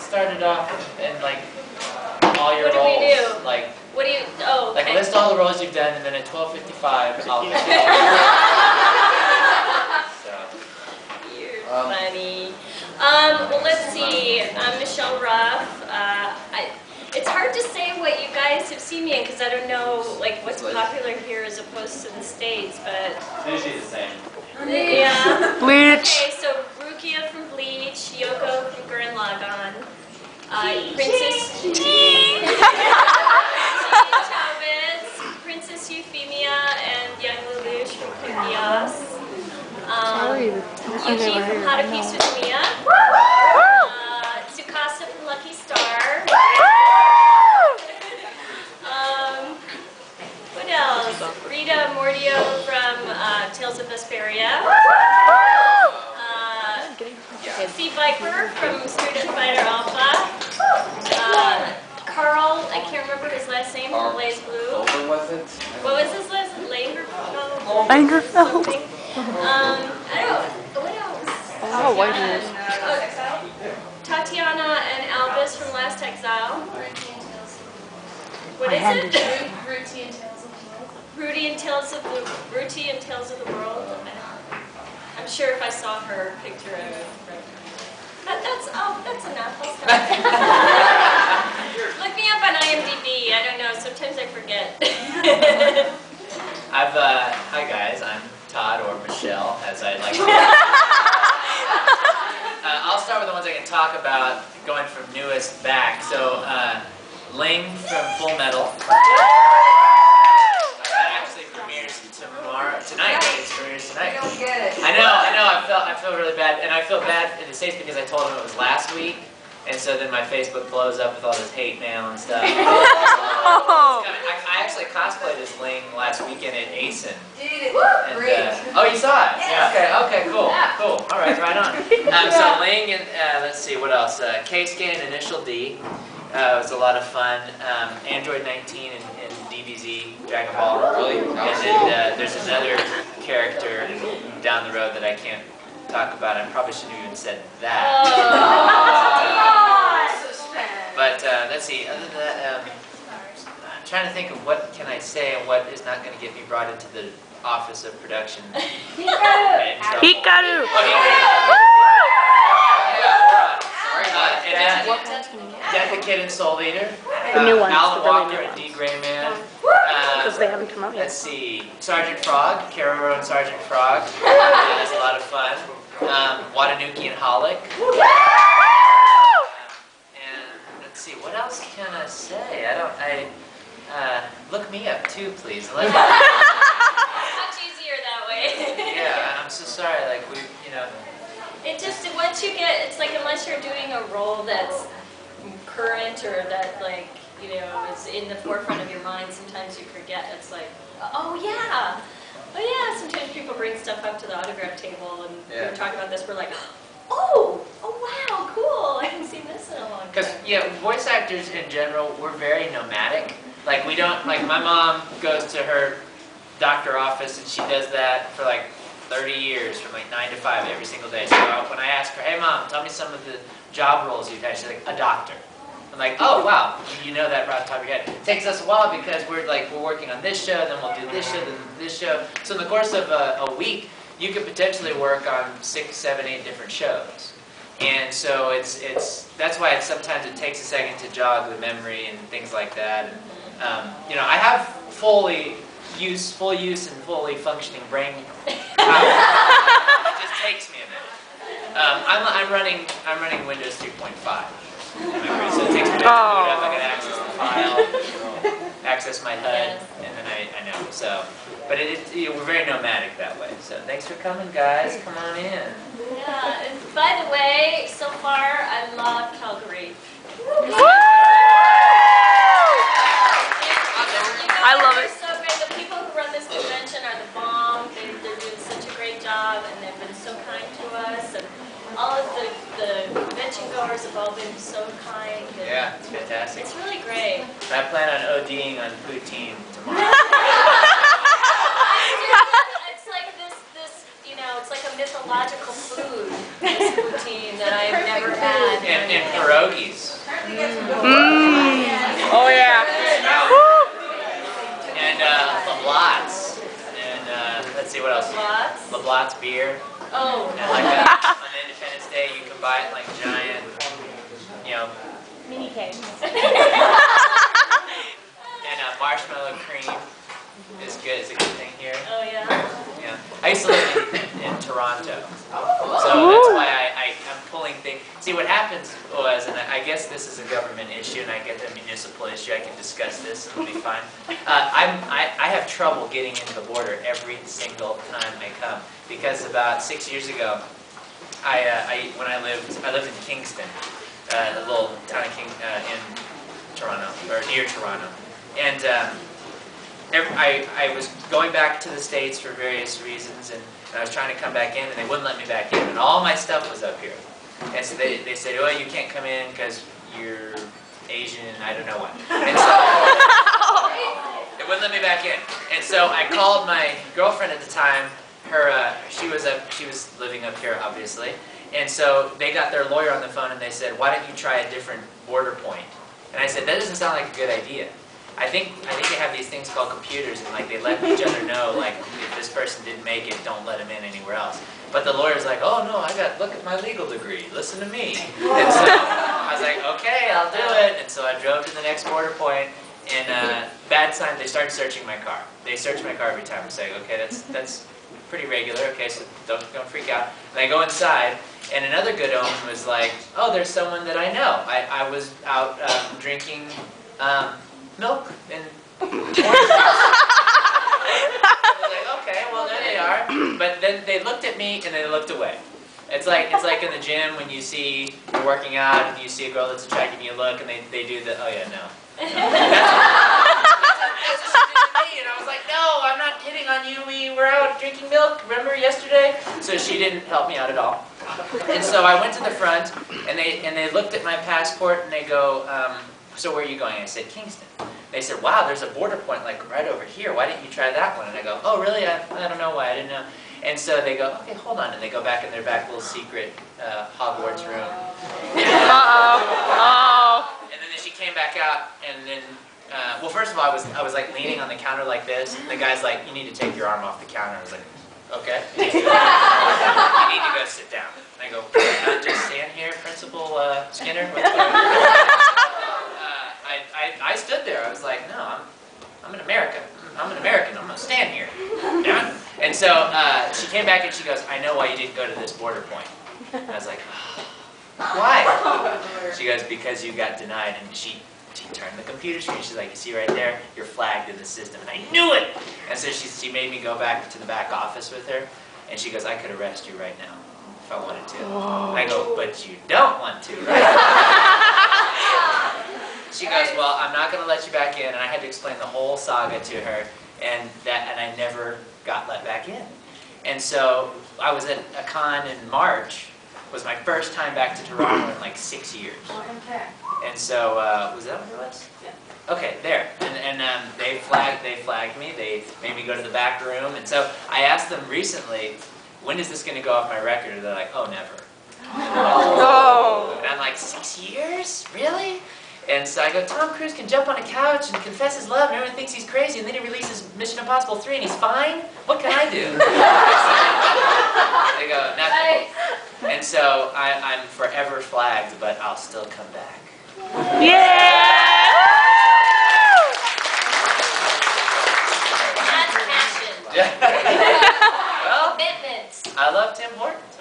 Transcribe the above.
start it off and like all your roles. What do we do? Like, what do you? Oh, okay. Like list all the roles you've done, and then at 12:55, I'll. So. You're funny. Well, let's see. I'm Michelle Ruff. It's hard to say what you guys have seen me in because I don't know like what's popular here as opposed to the States, but It's usually the same. yeah. Bleach. Okay, so Rukia from Bleach, Yoko from Gurren Lagann, Princess Princess Euphemia and young Lelouch from Kukios. Yuki from How to Piece with Mia. Tsukasa from Lucky Star. What else? Rita Mordio from Tales of Vesperia. Sea Viper from Student Fighter Alpha. Carl, I can't remember his last name, from Blaze Blue. Over was it? What was his last name? Langerfeld? Langerfeld. I don't, what else? Oh, white ears. Tatiana and Albus from Last Exile. What is it? Rudy and Tales of the World. I'm sure if I saw her picture, I would recognize. That's enough. I'll stop. Look me up on IMDb. I don't know. Sometimes I forget. Hi guys, I'm Todd or Michelle, as I'd like to. I'll start with the ones I can talk about, going from newest back. So, Ling from Full Metal. That actually premieres tonight. It premieres tonight. I know. I feel really bad, and I feel bad in the States because I told them it was last week, and so then my Facebook blows up with all this hate mail and stuff. I actually cosplayed as Ling last weekend at ASIN. Great. Oh, you saw it? Yes. Yeah, okay, cool. All right on. So Ling and let's see what else. K-Scan Initial D was a lot of fun. Android 19 and DBZ Dragon Ball. Really? And then there's another character down the road that I can't talk about. I probably shouldn't have even said that. But let's see. Other than that, I'm trying to think of what can I say and what is not going to get me brought into the office of production. Hikaru. Death the Kid and Soul Eater. The new ones, Alan the really Walker new and D. Gray Man. Because they haven't come out yet. Let's see. Sergeant Frog. Karoro and Sergeant Frog. That was a lot of fun. Watanuki and Holic. And let's see. What else can I say? Look me up too, please. Much easier that way. Yeah, I'm so sorry. Like It just, once you get, it's like unless you're doing a role that's current or that is in the forefront of your mind, sometimes you forget. It's like, oh yeah. Sometimes people bring stuff up to the autograph table and we were talking about this, we're like, oh wow, cool, I haven't seen this in a long time. Because, voice actors in general, we're very nomadic. Like, we don't, like, my mom goes to her doctor office and she does that for like 30 years from like 9 to 5 every single day. So when I ask her, hey mom, tell me some of the job roles you've had, she's like, a doctor. I'm like, oh wow, you know that right off the top of your head. It takes us a while because we're working on this show, then we'll do this show, then this show. So in the course of a week, you could potentially work on 6, 7, 8 different shows. And so that's why sometimes it takes a second to jog the memory and things like that. And, I have full use and fully functioning brain power. It just takes me a minute. I'm running Windows 3.5 memory, so it takes me a minute to boot up. I can access the file, access my HUD, and then I know. So, but we're very nomadic that way. So thanks for coming, guys. Come on in. Yeah. And by the way, so far I love Calgary. I love it. So great. The people who run this convention are the bomb. They're doing such a great job, and they've been so kind to us. And all of the convention goers have all been so kind. Yeah, it's fantastic. It's really great. I plan on ODing on poutine tomorrow. It's like this, it's like a mythological food, this poutine that I I've never had. And pierogies. Oh yeah. And Lablats. And let's see what else. Lablats beer. Oh. And like on Independence Day, you can buy it like giant, you know. Mini cakes. And marshmallow cream is good. It's a good thing here. Oh yeah. Yeah. I used to live in Toronto, so that's why I'm pulling things. See, what happens was, and I guess this is a government issue, and I get the municipal issue. I can discuss this; it'll be fine. I have trouble getting into the border every single time I come because about 6 years ago, when I lived in Kingston, a little town in Toronto or near Toronto, and. I was going back to the States for various reasons, and I was trying to come back in, and they wouldn't let me back in, and all my stuff was up here. And so they said, oh, you can't come in because you're Asian and I don't know what. And so they wouldn't let me back in. And so I called my girlfriend at the time. She was living up here, obviously. And so they got their lawyer on the phone, and they said, why don't you try a different border point? And I said, that doesn't sound like a good idea. I think they have these things called computers, and like they let each other know, like if this person didn't make it, don't let him in anywhere else. But the lawyer's like, oh no, look at my legal degree, listen to me. And so I was like, okay, I'll do it. And so I drove to the next border point, and bad sign, they started searching my car. They search my car every time. I'm saying, okay, that's pretty regular. Okay, so don't freak out. And I go inside, and another good omen was like, oh, there's someone that I know. I was out drinking. Milk and orange juice. I was like, okay, well there they are. But then they looked at me and they looked away. It's like in the gym when you're working out and you see a girl that's attractive and you look and they do the, oh yeah, no. That's just me. And I was like, no, I'm not hitting on you. We were out drinking milk, remember yesterday? So she didn't help me out at all. And so I went to the front and they looked at my passport and they go, so where are you going? I said, Kingston. They said, wow, there's a border point like right over here. Why didn't you try that one? And I go, oh, really? I don't know why. I didn't know. And so they go, okay, hold on. And they go back in their back little secret Hogwarts room. And then she came back out, and then, well, first of all, I was like leaning on the counter like this. And the guy's like, you need to take your arm off the counter. I was like, okay. You need to go sit down. And I go, can I just stand here, Principal Skinner? I stood there. I was like, no, I'm an American. I'm an American. I'm going to stand here. Yeah? And so she came back and she goes, I know why you didn't go to this border point. And I was like, why? She goes, because you got denied. And she turned the computer screen. She's like, you see right there? You're flagged in the system. And I knew it. And so she made me go back to the back office with her. And she goes, I could arrest you right now if I wanted to. And I go, but you don't want to, right? She goes, well, I'm not going to let you back in, and I had to explain the whole saga to her, and I never got let back in. And so I was at a con in March. It was my first time back to Toronto in like 6 years. And so was that what it was? Yeah. Okay, there. And they flagged me. They made me go to the back room. And so I asked them recently, when is this going to go off my record? And they're like, oh, never. Oh. And I'm like, 6 years? Really? And so I go, Tom Cruise can jump on a couch and confess his love and everyone thinks he's crazy, and then he releases Mission Impossible 3 and he's fine? What can I do? They go, nothing. And so I'm forever flagged, but I'll still come back. Yeah! That's passion. Well, Commitments. I love Tim Hortons.